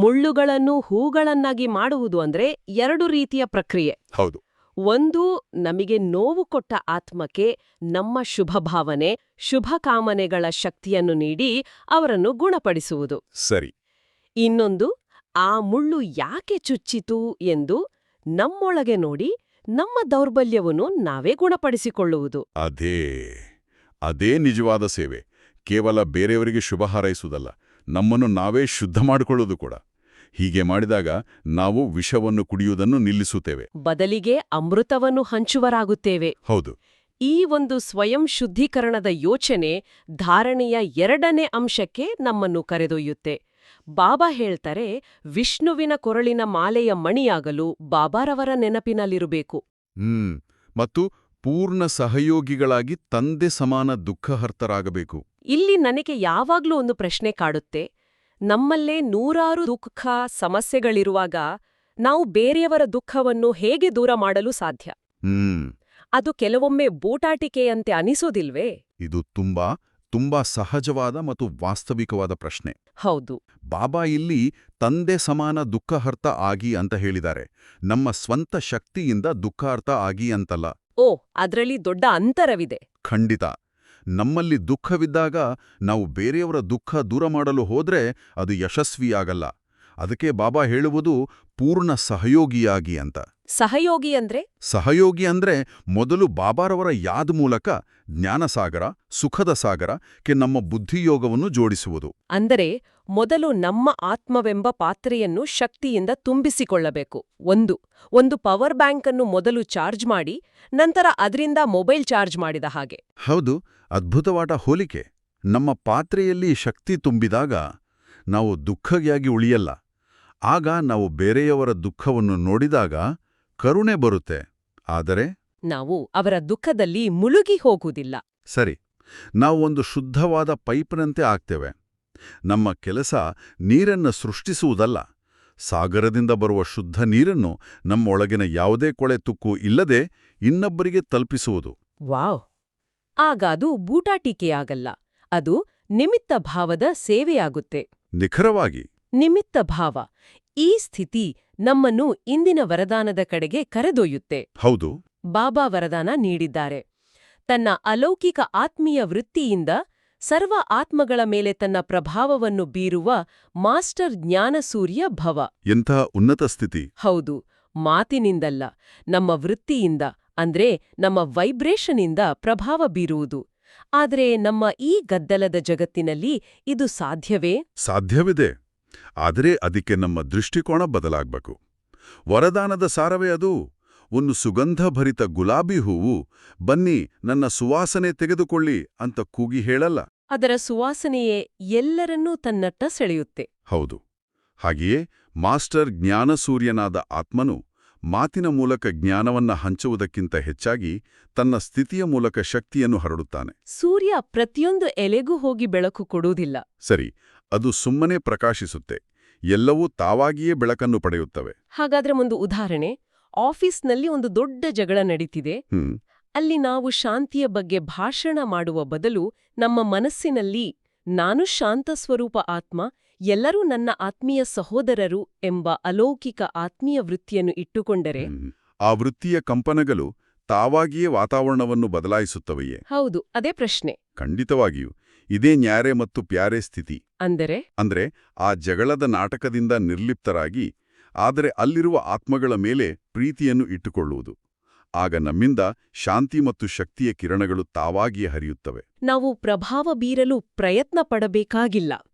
ಮುಳ್ಳುಗಳನ್ನು ಹೂಗಳನ್ನಾಗಿ ಮಾಡುವುದು ಅಂದ್ರೆ 2 ರೀತಿಯ ಪ್ರಕ್ರಿಯೆ. ಹೌದು. ಒಂದು, ನಮಗೆ ನೋವು ಕೊಟ್ಟ ಆತ್ಮಕ್ಕೆ ನಮ್ಮ ಶುಭ ಭಾವನೆ, ಶುಭ ಕಾಮನೆಗಳ ಶಕ್ತಿಯನ್ನು ನೀಡಿ ಅವರನ್ನು ಗುಣಪಡಿಸುವುದು. ಸರಿ. ಇನ್ನೊಂದು, ಆ ಮುಳ್ಳು ಯಾಕೆ ಚುಚ್ಚಿತು ಎಂದು ನಮ್ಮೊಳಗೆ ನೋಡಿ ನಮ್ಮ ದೌರ್ಬಲ್ಯವನ್ನು ನಾವೇ ಗುಣಪಡಿಸಿಕೊಳ್ಳುವುದು. ಅದೇ ನಿಜವಾದ ಸೇವೆ. ಕೇವಲ ಬೇರೆಯವರಿಗೆ ಶುಭ ಹಾರೈಸುವುದಲ್ಲ, ನಮ್ಮನ್ನು ನಾವೇ ಶುದ್ಧ ಮಾಡಿಕೊಳ್ಳೋದು ಕೂಡ. ಹೀಗೆ ಮಾಡಿದಾಗ ನಾವು ವಿಷವನ್ನು ಕುಡಿಯುವುದನ್ನು ನಿಲ್ಲಿಸುತ್ತೇವೆ, ಬದಲಿಗೆ ಅಮೃತವನ್ನು ಹಂಚುವರಾಗುತ್ತೇವೆ. ಹೌದು. ಈ ಒಂದು ಸ್ವಯಂ ಶುದ್ಧೀಕರಣದ ಯೋಚನೆ ಧಾರಣೆಯ 2ನೇ ಅಂಶಕ್ಕೆ ನಮ್ಮನ್ನು ಕರೆದೊಯ್ಯುತ್ತೆ. ಬಾಬಾ ಹೇಳ್ತಾರೆ, ವಿಷ್ಣುವಿನ ಕೊರಳಿನ ಮಾಲೆಯ ಮಣಿಯಾಗಲು ಬಾಬಾರವರ ನೆನಪಿನಲ್ಲಿರಬೇಕು. ಮತ್ತು ಪೂರ್ಣ ಸಹಯೋಗಿಗಳಾಗಿ ತಂದೆ ಸಮಾನ ದುಃಖಹರ್ತರಾಗಬೇಕು. ಇಲ್ಲಿ ನನಗೆ ಯಾವಾಗ್ಲೂ ಒಂದು ಪ್ರಶ್ನೆ ಕಾಡುತ್ತೆ. ನಮ್ಮಲ್ಲೇ ನೂರಾರು ದುಃಖ ಸಮಸ್ಯೆಗಳಿರುವಾಗ ನಾವು ಬೇರೆಯವರ ದುಃಖವನ್ನು ಹೇಗೆ ದೂರ ಮಾಡಲು ಸಾಧ್ಯ? ಅದು ಕೆಲವೊಮ್ಮೆ ಬೂಟಾಟಿಕೆಯಂತೆ ಅನಿಸೋದಿಲ್ವೇ? ಇದು ತುಂಬಾ ಸಹಜವಾದ ಮತ್ತು ವಾಸ್ತವಿಕವಾದ ಪ್ರಶ್ನೆ. ಹೌದು. ಬಾಬಾ ಇಲ್ಲಿ ತಂದೆ ಸಮಾನ ದುಃಖಹರ್ತ ಆಗಿ ಅಂತ ಹೇಳಿದ್ದಾರೆ. ನಮ್ಮ ಸ್ವಂತ ಶಕ್ತಿಯಿಂದ ದುಃಖಾರ್ಥ ಆಗಿ ಅಂತಲ್ಲ. ಓ, ಅದ್ರಲ್ಲಿ ದೊಡ್ಡ ಅಂತರವಿದೆ. ಖಂಡಿತ. ನಮ್ಮಲ್ಲಿ ದುಃಖವಿದ್ದಾಗ ನಾವು ಬೇರೆಯವರ ದುಃಖ ದೂರ ಮಾಡಲು ಹೋದ್ರೆ ಅದು ಯಶಸ್ವಿಯಾಗಲ್ಲ. ಅದಕ್ಕೆ ಬಾಬಾ ಹೇಳುವುದು ಪೂರ್ಣ ಸಹಯೋಗಿಯಾಗಿ ಅಂತ. ಸಹಯೋಗಿ ಅಂದ್ರೆ ಮೊದಲು ಬಾಬಾರವರ ಯಾದ್ ಮೂಲಕ ಜ್ಞಾನಸಾಗರ, ಸುಖದ ಸಾಗರಕ್ಕೆ ನಮ್ಮ ಬುದ್ಧಿಯೋಗವನ್ನು ಜೋಡಿಸುವುದು. ಅಂದರೆ ಮೊದಲು ನಮ್ಮ ಆತ್ಮವೆಂಬ ಪಾತ್ರೆಯನ್ನು ಶಕ್ತಿಯಿಂದ ತುಂಬಿಸಿಕೊಳ್ಳಬೇಕು. ಒಂದು ಪವರ್ ಬ್ಯಾಂಕ್ ಅನ್ನು ಮೊದಲು ಚಾರ್ಜ್ ಮಾಡಿ, ನಂತರ ಅದರಿಂದ ಮೊಬೈಲ್ ಚಾರ್ಜ್ ಮಾಡಿದ ಹಾಗೆ. ಹೌದು, ಅದ್ಭುತವಾದ ಹೋಲಿಕೆ. ನಮ್ಮ ಪಾತ್ರೆಯಲ್ಲಿ ಶಕ್ತಿ ತುಂಬಿದಾಗ ನಾವು ದುಃಖಿಯಾಗಿ ಉಳಿಯಲ್ಲ. ಆಗ ನಾವು ಬೇರೆಯವರ ದುಃಖವನ್ನು ನೋಡಿದಾಗ ಕರುಣೆ ಬರುತ್ತೆ. ಆದರೆ ನಾವು ಅವರ ದುಃಖದಲ್ಲಿ ಮುಳುಗಿ ಹೋಗುವುದಿಲ್ಲ. ಸರಿ, ನಾವು ಒಂದು ಶುದ್ಧವಾದ ಪೈಪ್ನಂತೆ ಆಗ್ತೇವೆ. ನಮ್ಮ ಕೆಲಸ ನೀರನ್ನು ಸೃಷ್ಟಿಸುವುದಲ್ಲ, ಸಾಗರದಿಂದ ಬರುವ ಶುದ್ಧ ನೀರನ್ನು ನಮ್ಮೊಳಗಿನ ಯಾವುದೇ ಕೊಳೆ ತುಕ್ಕು ಇಲ್ಲದೆ ಇನ್ನೊಬ್ಬರಿಗೆ ತಲುಪಿಸುವುದು. ವಾವ್! ಆಗಾದು ಬೂಟಾಟಿಕೆಯಾಗಲ್ಲ, ಅದು ನಿಮಿತ್ತ ಭಾವದ ಸೇವೆಯಾಗುತ್ತೆ. ನಿಖರವಾಗಿ. ನಿಮಿತ್ತ ಭಾವ, ಈ ಸ್ಥಿತಿ ನಮ್ಮನ್ನು ಇಂದಿನ ವರದಾನದ ಕಡೆಗೆ ಕರೆದೊಯ್ಯುತ್ತೆ. ಹೌದು. ಬಾಬಾ ವರದಾನ ನೀಡಿದ್ದಾರೆ. ತನ್ನ ಅಲೌಕಿಕ ಆತ್ಮೀಯ ವೃತ್ತಿಯಿಂದ ಸರ್ವ ಆತ್ಮಗಳ ಮೇಲೆ ತನ್ನ ಪ್ರಭಾವವನ್ನು ಬೀರುವ ಮಾಸ್ಟರ್ ಜ್ಞಾನಸೂರ್ಯ ಭವ. ಎಂಥ ಉನ್ನತ ಸ್ಥಿತಿ! ಹೌದು. ಮಾತಿನಿಂದಲ್ಲ, ನಮ್ಮ ವೃತ್ತಿಯಿಂದ ಅಂದ್ರೆ ನಮ್ಮ ವೈಬ್ರೇಷನ್ನಿಂದ ಪ್ರಭಾವ ಬೀರುವುದು. ಆದರೆ ನಮ್ಮ ಈ ಗದ್ದಲದ ಜಗತ್ತಿನಲ್ಲಿ ಇದು ಸಾಧ್ಯವೇ? ಸಾಧ್ಯವಿದೆ. ಆದರೆ ಅದಕ್ಕೆ ನಮ್ಮ ದೃಷ್ಟಿಕೋನ ಬದಲಾಗಬೇಕು. ವರದಾನದ ಸಾರವೇ ಅದು. ಒಂದು ಸುಗಂಧಭರಿತ ಗುಲಾಬಿ ಹೂವು ಬನ್ನಿ ನನ್ನ ಸುವಾಸನೆ ತೆಗೆದುಕೊಳ್ಳಿ ಅಂತ ಕೂಗಿ ಹೇಳಲ್ಲ. ಅದರ ಸುವಾಸನೆಯೇ ಎಲ್ಲರನ್ನೂ ತನ್ನತ್ತ ಸೆಳೆಯುತ್ತೆ. ಹೌದು. ಹಾಗೆಯೇ ಮಾಸ್ಟರ್ ಜ್ಞಾನಸೂರ್ಯನಾದ ಆತ್ಮನು ಮಾತಿನ ಮೂಲಕ ಜ್ಞಾನವನ್ನ ಹಂಚುವುದಕ್ಕಿಂತ ಹೆಚ್ಚಾಗಿ ತನ್ನ ಸ್ಥಿತಿಯ ಮೂಲಕ ಶಕ್ತಿಯನ್ನು ಹರಡುತ್ತಾನೆ. ಸೂರ್ಯ ಪ್ರತಿಯೊಂದು ಎಲೆಗೂ ಹೋಗಿ ಬೆಳಕು ಕೊಡುವುದಿಲ್ಲ. ಸರಿ, ಅದು ಸುಮ್ಮನೆ ಪ್ರಕಾಶಿಸುತ್ತೆ. ಎಲ್ಲವೂ ತಾವಾಗಿಯೇ ಬೆಳಕನ್ನು ಪಡೆಯುತ್ತವೆ. ಹಾಗಾದ್ರೆ ಒಂದು ಉದಾಹರಣೆ. ಆಫೀಸ್ನಲ್ಲಿ ಒಂದು ದೊಡ್ಡ ಜಗಳ ನಡೀತಿದೆ. ಅಲ್ಲಿ ನಾವು ಶಾಂತಿಯ ಬಗ್ಗೆ ಭಾಷಣ ಮಾಡುವ ಬದಲು ನಮ್ಮ ಮನಸ್ಸಿನಲ್ಲಿ ನಾನು ಶಾಂತ ಸ್ವರೂಪ ಆತ್ಮ, ಎಲ್ಲರೂ ನನ್ನ ಆತ್ಮೀಯ ಸಹೋದರರು ಎಂಬ ಅಲೌಕಿಕ ಆತ್ಮೀಯ ವೃತ್ತಿಯನ್ನು ಇಟ್ಟುಕೊಂಡರೆ, ಆ ವೃತ್ತಿಯ ಕಂಪನಗಳು ತಾವಾಗಿಯೇ ವಾತಾವರಣವನ್ನು ಬದಲಾಯಿಸುತ್ತವೆಯೇ? ಹೌದು, ಅದೇ ಪ್ರಶ್ನೆ. ಖಂಡಿತವಾಗಿಯೂ. ಇದೇ ನ್ಯಾರೆ ಮತ್ತು ಪ್ಯಾರೆ ಸ್ಥಿತಿ. ಅಂದ್ರೆ ಆ ಜಗಳದ ನಾಟಕದಿಂದ ನಿರ್ಲಿಪ್ತರಾಗಿ, ಆದರೆ ಅಲ್ಲಿರುವ ಆತ್ಮಗಳ ಮೇಲೆ ಪ್ರೀತಿಯನ್ನು ಇಟ್ಟುಕೊಳ್ಳುವುದು. ಆಗ ನಮ್ಮಿಂದ ಶಾಂತಿ ಮತ್ತು ಶಕ್ತಿಯ ಕಿರಣಗಳು ತಾವಾಗಿಯೇ ಹರಿಯುತ್ತವೆ. ನಾವು ಪ್ರಭಾವ ಬೀರಲು ಪ್ರಯತ್ನ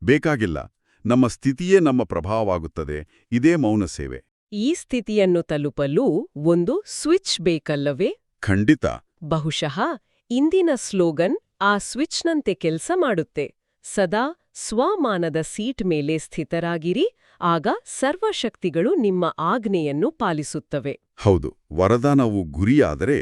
ಬೇಕಾಗಿಲ್ಲ. ನಮ್ಮ ಸ್ಥಿತಿಯೇ ನಮ್ಮ ಪ್ರಭಾವವಾಗುತ್ತದೆ. ಇದೇ ಮೌನ ಸೇವೆ. ಈ ಸ್ಥಿತಿಯನ್ನು ತಲುಪಲು ಒಂದು ಸ್ವಿಚ್ ಬೇಕಲ್ಲವೇ? ಖಂಡಿತ. ಬಹುಶಃ ಇಂದಿನ ಸ್ಲೋಗನ್ ಆ ಸ್ವಿಚ್ನಂತೆ ಕೆಲಸ ಮಾಡುತ್ತೆ. ಸದಾ ಸ್ವಮಾನದ ಸೀಟ್ ಮೇಲೆ ಸ್ಥಿತರಾಗಿರಿ, ಆಗ ಸರ್ವಶಕ್ತಿಗಳು ನಿಮ್ಮ ಆಜ್ಞೆಯನ್ನು ಪಾಲಿಸುತ್ತವೆ. ಹೌದು, ವರದಾನವು ಗುರಿಯಾದರೆ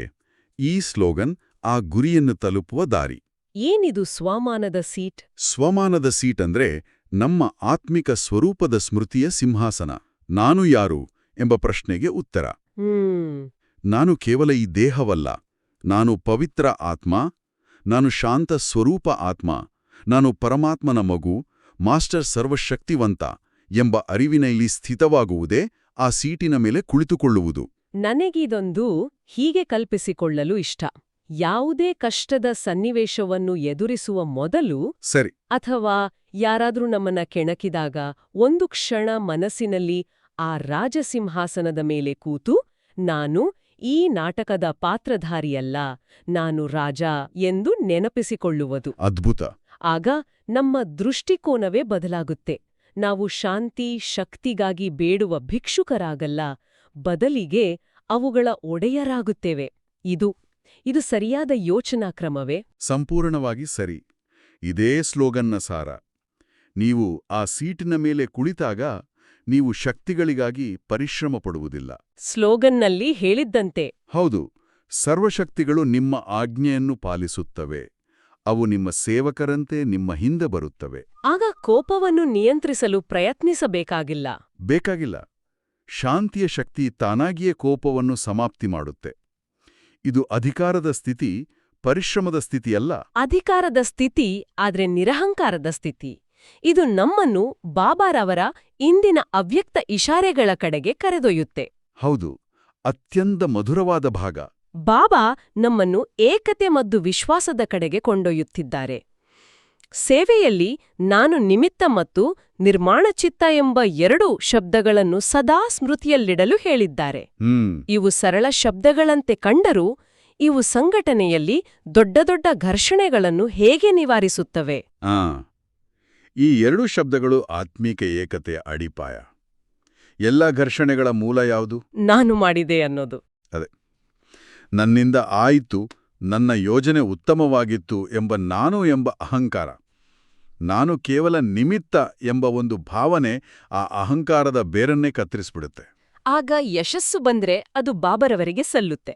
ಈ ಸ್ಲೋಗನ್ ಆ ಗುರಿಯನ್ನು ತಲುಪುವ ದಾರಿ. ಏನಿದು ಸ್ವಮಾನದ ಸೀಟ್? ಸ್ವಮಾನದ ಸೀಟ್ ಅಂದ್ರೆ ನಮ್ಮ ಆತ್ಮಿಕ ಸ್ವರೂಪದ ಸ್ಮೃತಿಯ ಸಿಂಹಾಸನ. ನಾನು ಯಾರು ಎಂಬ ಪ್ರಶ್ನೆಗೆ ಉತ್ತರ. ನಾನು ಕೇವಲ ಈ ದೇಹವಲ್ಲ. ನಾನು ಪವಿತ್ರ ಆತ್ಮ, ನಾನು ಶಾಂತ ಸ್ವರೂಪ ಆತ್ಮ, ನಾನು ಪರಮಾತ್ಮನ ಮಗು, ಮಾಸ್ಟರ್ ಸರ್ವಶಕ್ತಿವಂತ ಎಂಬ ಅರಿವಿನಲ್ಲಿ ಸ್ಥಿತವಾಗುವುದೇ ಆ ಸೀಟಿನ ಮೇಲೆ ಕುಳಿತುಕೊಳ್ಳುವುದು. ನನಗಿದೊಂದು ಹೀಗೆ ಕಲ್ಪಿಸಿಕೊಳ್ಳಲು ಇಷ್ಟ. ಯಾವುದೇ ಕಷ್ಟದ ಸನ್ನಿವೇಶವನ್ನು ಎದುರಿಸುವ ಮೊದಲು ಸರಿ, ಅಥವಾ ಯಾರಾದ್ರೂ ನಮ್ಮನ್ನ ಕೆಣಕಿದಾಗ ಒಂದು ಕ್ಷಣ ಮನಸ್ಸಿನಲ್ಲಿ ಆ ರಾಜಸಿಂಹಾಸನದ ಮೇಲೆ ಕೂತು, ನಾನು ಈ ನಾಟಕದ ಪಾತ್ರಧಾರಿಯಲ್ಲ, ನಾನು ರಾಜ ಎಂದು ನೆನಪಿಸಿಕೊಳ್ಳುವುದು. ಅದ್ಭುತ. ಆಗ ನಮ್ಮ ದೃಷ್ಟಿಕೋನವೇ ಬದಲಾಗುತ್ತೆ. ನಾವು ಶಾಂತಿ, ಶಕ್ತಿಗಾಗಿ ಬೇಡುವ ಭಿಕ್ಷುಕರಾಗಲ್ಲ, ಬದಲಿಗೆ ಅವುಗಳ ಒಡೆಯರಾಗುತ್ತೇವೆ. ಇದು ಸರಿಯಾದ ಯೋಚನಾ ಕ್ರಮವೇ? ಸಂಪೂರ್ಣವಾಗಿ ಸರಿ. ಇದೇ ಸ್ಲೋಗನ್ನ ಸಾರ. ನೀವು ಆ ಸೀಟಿನ ಮೇಲೆ ಕುಳಿತಾಗ ನೀವು ಶಕ್ತಿಗಳಿಗಾಗಿ ಪರಿಶ್ರಮ ಪಡುವುದಿಲ್ಲ. ಸ್ಲೋಗನ್ನಲ್ಲಿ ಹೇಳಿದ್ದಂತೆ. ಹೌದು, ಸರ್ವಶಕ್ತಿಗಳು ನಿಮ್ಮ ಆಜ್ಞೆಯನ್ನು ಪಾಲಿಸುತ್ತವೆ. ಅವು ನಿಮ್ಮ ಸೇವಕರಂತೆ ನಿಮ್ಮ ಹಿಂದೆ ಬರುತ್ತವೆ. ಆಗ ಕೋಪವನ್ನು ನಿಯಂತ್ರಿಸಲು ಬೇಕಾಗಿಲ್ಲ. ಶಾಂತಿಯ ಶಕ್ತಿ ತಾನಾಗಿಯೇ ಕೋಪವನ್ನು ಸಮಾಪ್ತಿ ಮಾಡುತ್ತೆ. ಇದು ಅಧಿಕಾರದ ಸ್ಥಿತಿ, ಪರಿಶ್ರಮದ ಸ್ಥಿತಿಯಲ್ಲ. ಅಧಿಕಾರದ ಸ್ಥಿತಿ, ಆದ್ರೆ ನಿರಹಂಕಾರದ ಸ್ಥಿತಿ. ಇದು ನಮ್ಮನ್ನು ಬಾಬಾರವರ ಇಂದಿನ ಅವ್ಯಕ್ತ ಇಶಾರೆಗಳ ಕಡೆಗೆ ಕರೆದೊಯ್ಯುತ್ತೆ. ಹೌದು, ಅತ್ಯಂತ ಮಧುರವಾದ ಭಾಗ. ಬಾಬಾ ನಮ್ಮನ್ನು ಏಕತೆ ಮತ್ತು ವಿಶ್ವಾಸದ ಕಡೆಗೆ ಕೊಂಡೊಯ್ಯುತ್ತಿದ್ದಾರೆ. ಸೇವೆಯಲ್ಲಿ ನಾನು ನಿಮಿತ್ತ ಮತ್ತು ನಿರ್ಮಾಣಚಿತ್ತ ಎಂಬ 2 ಶಬ್ದಗಳನ್ನು ಸದಾ ಸ್ಮೃತಿಯಲ್ಲಿಡಲು ಹೇಳಿದ್ದಾರೆ. ಇವು ಸರಳ ಶಬ್ದಗಳಂತೆ ಕಂಡರೂ ಇವು ಸಂಘಟನೆಯಲ್ಲಿ ದೊಡ್ಡ ದೊಡ್ಡ ಘರ್ಷಣೆಗಳನ್ನು ಹೇಗೆ ನಿವಾರಿಸುತ್ತವೆ? ಈ 2 ಶಬ್ದಗಳು ಆತ್ಮೀಕ ಏಕತೆಯ ಅಡಿಪಾಯ. ಎಲ್ಲ ಘರ್ಷಣೆಗಳ ಮೂಲ ಯಾವುದು? ನಾನು ಮಾಡಿದೆ ಅನ್ನೋದು. ಅದೇ, ನನ್ನಿಂದ ಆಯಿತು, ನನ್ನ ಯೋಜನೆ ಉತ್ತಮವಾಗಿತ್ತು ಎಂಬ ನಾನು ಎಂಬ ಅಹಂಕಾರ. ನಾನು ಕೇವಲ ನಿಮಿತ್ತ ಎಂಬ ಒಂದು ಭಾವನೆ ಆ ಅಹಂಕಾರದ ಬೇರನ್ನೇ ಕತ್ತರಿಸ್ಬಿಡುತ್ತೆ. ಆಗ ಯಶಸ್ಸು ಬಂದ್ರೆ ಅದು ಬಾಬರವರಿಗೆ ಸಲ್ಲುತ್ತೆ.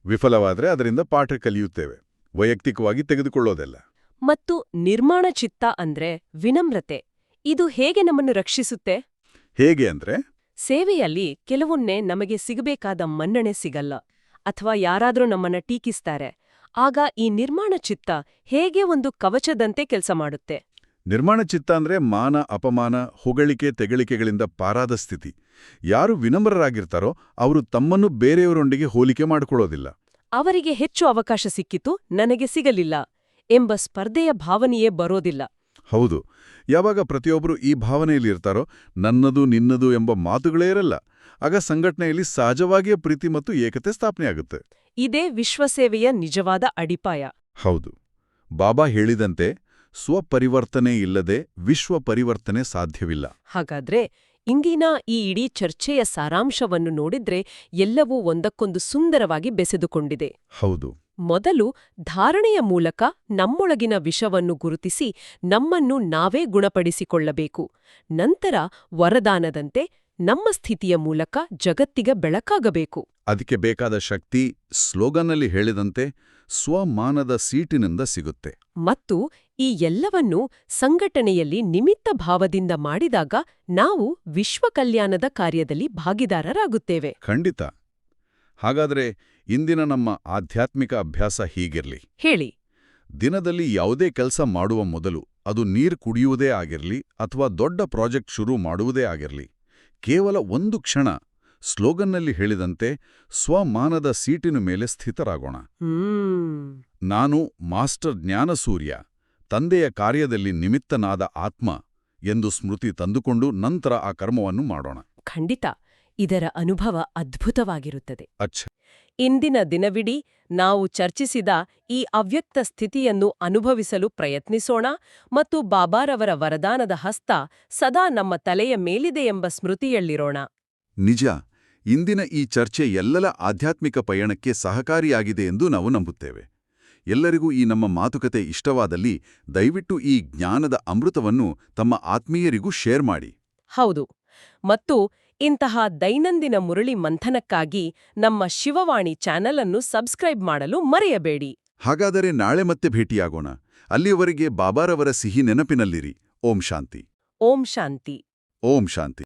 ವಿಫಲವಾದ್ರೆ ಅದರಿಂದ ಪಾಠ ಕಲಿಯುತ್ತೇವೆ, ವೈಯಕ್ತಿಕವಾಗಿ ತೆಗೆದುಕೊಳ್ಳೋದೆಲ್ಲ. ಮತ್ತು ನಿರ್ಮಾಣ ಚಿತ್ತ ಅಂದ್ರೆ ವಿನಮ್ರತೆ. ಇದು ಹೇಗೆ ನಮ್ಮನ್ನು ರಕ್ಷಿಸುತ್ತೆ? ಹೇಗೆ ಅಂದ್ರೆ, ಸೇವೆಯಲ್ಲಿ ಕೆಲವೊಮ್ಮೆ ನಮಗೆ ಸಿಗಬೇಕಾದ ಮನ್ನಣೆ ಸಿಗಲ್ಲ, ಅಥವಾ ಯಾರಾದ್ರೂ ನಮ್ಮನ್ನ ಟೀಕಿಸ್ತಾರೆ. ಆಗ ಈ ನಿರ್ಮಾಣ ಚಿತ್ತ ಹೇಗೆ ಒಂದು ಕವಚದಂತೆ ಕೆಲಸ ಮಾಡುತ್ತೆ? ನಿರ್ಮಾಣ ಚಿತ್ತ ಅಂದ್ರೆ ಮಾನ, ಅಪಮಾನ, ಹೊಗಳಿಕೆ, ತೆಗಳಿಕೆಗಳಿಂದ ಪಾರಾದ ಸ್ಥಿತಿ. ಯಾರು ವಿನಮ್ರರಾಗಿರ್ತಾರೋ ಅವರು ತಮ್ಮನ್ನು ಬೇರೆಯವರೊಂದಿಗೆ ಹೋಲಿಕೆ ಮಾಡಿಕೊಳ್ಳೋದಿಲ್ಲ. ಅವರಿಗೆ ಹೆಚ್ಚು ಅವಕಾಶ ಸಿಕ್ಕಿತು, ನನಗೆ ಸಿಗಲಿಲ್ಲ ಎಂಬ ಸ್ಪರ್ಧೆಯ ಭಾವನೆಯೇ ಬರೋದಿಲ್ಲ. ಹೌದು. ಯಾವಾಗ ಪ್ರತಿಯೊಬ್ಬರು ಈ ಭಾವನೆಯಲ್ಲಿರ್ತಾರೋ ನನ್ನದು ನಿನ್ನದು ಎಂಬ ಮಾತುಗಳೇ ಇರಲ್ಲ, ಆಗ ಸಂಘಟನೆಯಲ್ಲಿ ಸಹಜವಾಗಿಯೇ ಪ್ರೀತಿ ಮತ್ತು ಏಕತೆ ಸ್ಥಾಪನೆಯಾಗುತ್ತೆ. ಇದೇ ವಿಶ್ವಸೇವೆಯ ನಿಜವಾದ ಅಡಿಪಾಯ. ಹೌದು. ಬಾಬಾ ಹೇಳಿದಂತೆ ಸ್ವಪರಿವರ್ತನೆ ಇಲ್ಲದೆ ವಿಶ್ವ ಪರಿವರ್ತನೆ ಸಾಧ್ಯವಿಲ್ಲ. ಹಾಗಾದ್ರೆ ಇಂದಿನ ಈ ಇಡೀ ಚರ್ಚೆಯ ಸಾರಾಂಶವನ್ನು ನೋಡಿದ್ರೆ ಎಲ್ಲವೂ ಒಂದಕ್ಕೊಂದು ಸುಂದರವಾಗಿ ಬೆಸೆದುಕೊಂಡಿದೆ. ಹೌದು. ಮೊದಲು ಧಾರಣೆಯ ಮೂಲಕ ನಮ್ಮೊಳಗಿನ ವಿಷವನ್ನು ಗುರುತಿಸಿ ನಮ್ಮನ್ನು ನಾವೇ ಗುಣಪಡಿಸಿಕೊಳ್ಳಬೇಕು. ನಂತರ ವರದಾನದಂತೆ ನಮ್ಮ ಸ್ಥಿತಿಯ ಮೂಲಕ ಜಗತ್ತಿಗೆ ಬೆಳಕಾಗಬೇಕು. ಅದಕ್ಕೆ ಬೇಕಾದ ಶಕ್ತಿ ಸ್ಲೋಗನ್ನಲ್ಲಿ ಹೇಳಿದಂತೆ ಸ್ವಮಾನದ ಸೀಟಿನಿಂದ ಸಿಗುತ್ತೆ. ಮತ್ತು ಈ ಎಲ್ಲವನ್ನೂ ಸಂಘಟನೆಯಲ್ಲಿ ನಿಮಿತ್ತ ಭಾವದಿಂದ ಮಾಡಿದಾಗ ನಾವು ವಿಶ್ವ ಕಲ್ಯಾಣದ ಕಾರ್ಯದಲ್ಲಿ ಭಾಗಿದಾರರಾಗುತ್ತೇವೆ. ಖಂಡಿತ. ಹಾಗಾದ್ರೆ ಇಂದಿನ ನಮ್ಮ ಆಧ್ಯಾತ್ಮಿಕ ಅಭ್ಯಾಸ ಹೀಗಿರ್ಲಿ. ಹೇಳಿ. ದಿನದಲ್ಲಿ ಯಾವುದೇ ಕೆಲಸ ಮಾಡುವ ಮೊದಲು, ಅದು ನೀರು ಕುಡಿಯುವುದೇ ಆಗಿರ್ಲಿ ಅಥವಾ ದೊಡ್ಡ ಪ್ರಾಜೆಕ್ಟ್ ಶುರು ಮಾಡುವುದೇ ಆಗಿರ್ಲಿ, ಕೇವಲ ಒಂದು ಕ್ಷಣ ಸ್ಲೋಗನ್ನಲ್ಲಿ ಹೇಳಿದಂತೆ ಸ್ವಮಾನದ ಸೀಟಿನ ಮೇಲೆ ಸ್ಥಿತರಾಗೋಣ. ನಾನು ಮಾಸ್ಟರ್ ಜ್ಞಾನಸೂರ್ಯ, ತಂದೆಯ ಕಾರ್ಯದಲ್ಲಿ ನಿಮಿತ್ತನಾದ ಆತ್ಮ ಎಂದು ಸ್ಮೃತಿ ತಂದುಕೊಂಡು ನಂತರ ಆ ಕರ್ಮವನ್ನು ಮಾಡೋಣ. ಖಂಡಿತ ಇದರ ಅನುಭವ ಅದ್ಭುತವಾಗಿರುತ್ತದೆ. ಅಚ್ಛ. ಇಂದಿನ ದಿನವಿಡೀ ನಾವು ಚರ್ಚಿಸಿದ ಈ ಅವ್ಯಕ್ತ ಸ್ಥಿತಿಯನ್ನು ಅನುಭವಿಸಲು ಪ್ರಯತ್ನಿಸೋಣ ಮತ್ತು ಬಾಬಾರವರ ವರದಾನದ ಹಸ್ತ ಸದಾ ನಮ್ಮ ತಲೆಯ ಮೇಲಿದೆ ಎಂಬ ಸ್ಮೃತಿಯಲ್ಲಿರೋಣ. ನಿಜ. ಇಂದಿನ ಈ ಚರ್ಚೆ ಎಲ್ಲರ ಆಧ್ಯಾತ್ಮಿಕ ಪಯಣಕ್ಕೆ ಸಹಕಾರಿಯಾಗಿದೆ ಎಂದು ನಾವು ನಂಬುತ್ತೇವೆ. ಎಲ್ಲರಿಗೂ ಈ ನಮ್ಮ ಮಾತುಕತೆ ಇಷ್ಟವಾದಲ್ಲಿ ದಯವಿಟ್ಟು ಈ ಜ್ಞಾನದ ಅಮೃತವನ್ನು ತಮ್ಮ ಆತ್ಮೀಯರಿಗೂ ಶೇರ್ ಮಾಡಿ. ಹೌದು. ಮತ್ತು ಇಂತಹ ದೈನಂದಿನ ಮುರಳಿ ಮಂಥನಕ್ಕಾಗಿ ನಮ್ಮ ಶಿವವಾಣಿ ಚಾನೆಲ್ ಅನ್ನು ಸಬ್ಸ್ಕ್ರೈಬ್ ಮಾಡಲು ಮರೆಯಬೇಡಿ. ಹಾಗಾದರೆ ನಾಳೆ ಮತ್ತೆ ಭೇಟಿಯಾಗೋಣ. ಅಲ್ಲಿಯವರೆಗೆ ಬಾಬಾರವರ ಸಿಹಿ ನೆನಪಿನಲ್ಲಿರಿ. ಓಂ ಶಾಂತಿ. ಓಂ ಶಾಂತಿ. ಓಂ ಶಾಂತಿ.